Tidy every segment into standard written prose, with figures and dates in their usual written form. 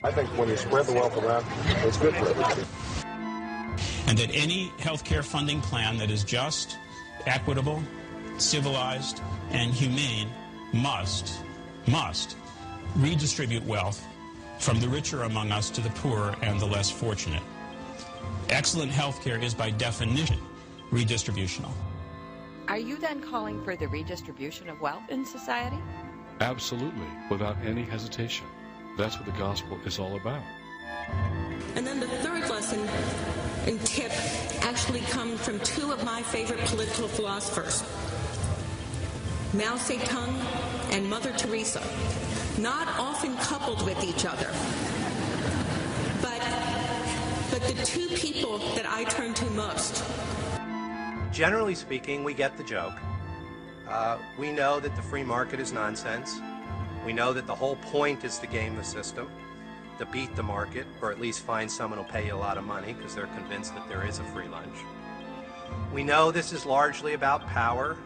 I think when you spread the wealth around, it's good for everybody. And that any health care funding plan that is just, equitable, civilized, and humane must redistribute wealth from the richer among us to the poor and the less fortunate. Excellent health care is by definition redistributional. Are you then calling for the redistribution of wealth in society? Absolutely, without any hesitation. That's what the gospel is all about. And then the third lesson and tip actually comes from two of my favorite political philosophers, Mao Zedong and Mother Teresa, not often coupled with each other, but the two people that I turn to most. Generally speaking, we get the joke. We know that the free market is nonsense. We know that the whole point is to game the system, to beat the market, or at least find someone who'll pay you a lot of money because they're convinced that there is a free lunch. We know this is largely about power,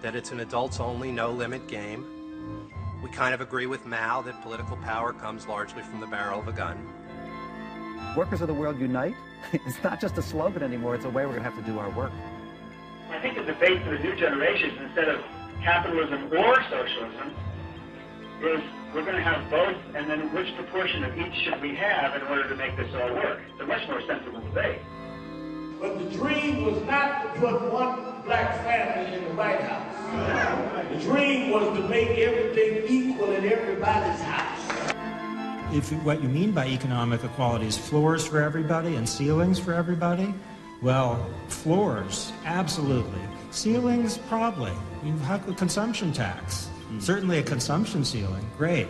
that it's an adults-only, no-limit game. We kind of agree with Mao that political power comes largely from the barrel of a gun. Workers of the world unite. It's not just a slogan anymore, it's a way we're going to have to do our work. I think the debate for the new generations, instead of capitalism or socialism, is we're going to have both, and then which proportion of each should we have in order to make this all work? It's a much more sensible debate. But the dream was not to put one black family in the White House. The dream was to make everything equal in everybody's house. If what you mean by economic equality is floors for everybody and ceilings for everybody, well, floors, absolutely. Ceilings, probably. You have a consumption tax. Certainly a consumption ceiling, great.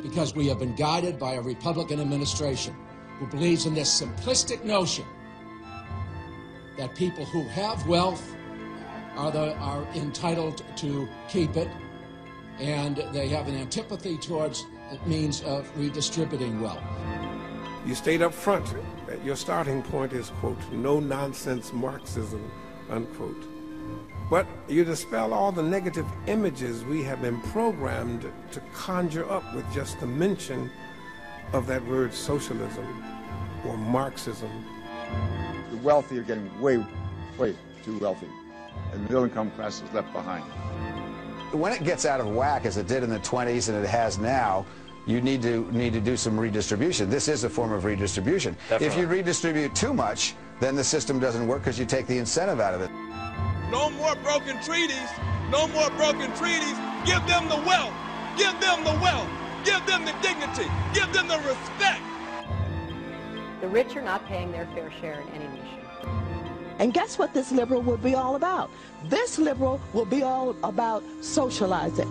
Because we have been guided by a Republican administration who believes in this simplistic notion that people who have wealth are entitled to keep it, and they have an antipathy towards means of redistributing wealth. You state up front that your starting point is, quote, no-nonsense Marxism, unquote. But you dispel all the negative images we have been programmed to conjure up with just the mention of that word socialism or Marxism. The wealthy are getting way too wealthy, and the middle-income class is left behind. When it gets out of whack, as it did in the 20s and it has now, you need to do some redistribution. This is a form of redistribution. Definitely. If you redistribute too much, then the system doesn't work because you take the incentive out of it. No more broken treaties. No more broken treaties. Give them the wealth. Give them the wealth. Give them the dignity. Give them the respect. The rich are not paying their fair share in any nation. And guess what this liberal will be all about? This liberal will be all about socializing,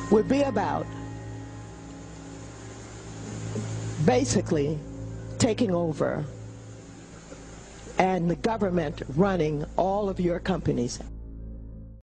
would be about basically taking over and the government running all of your companies.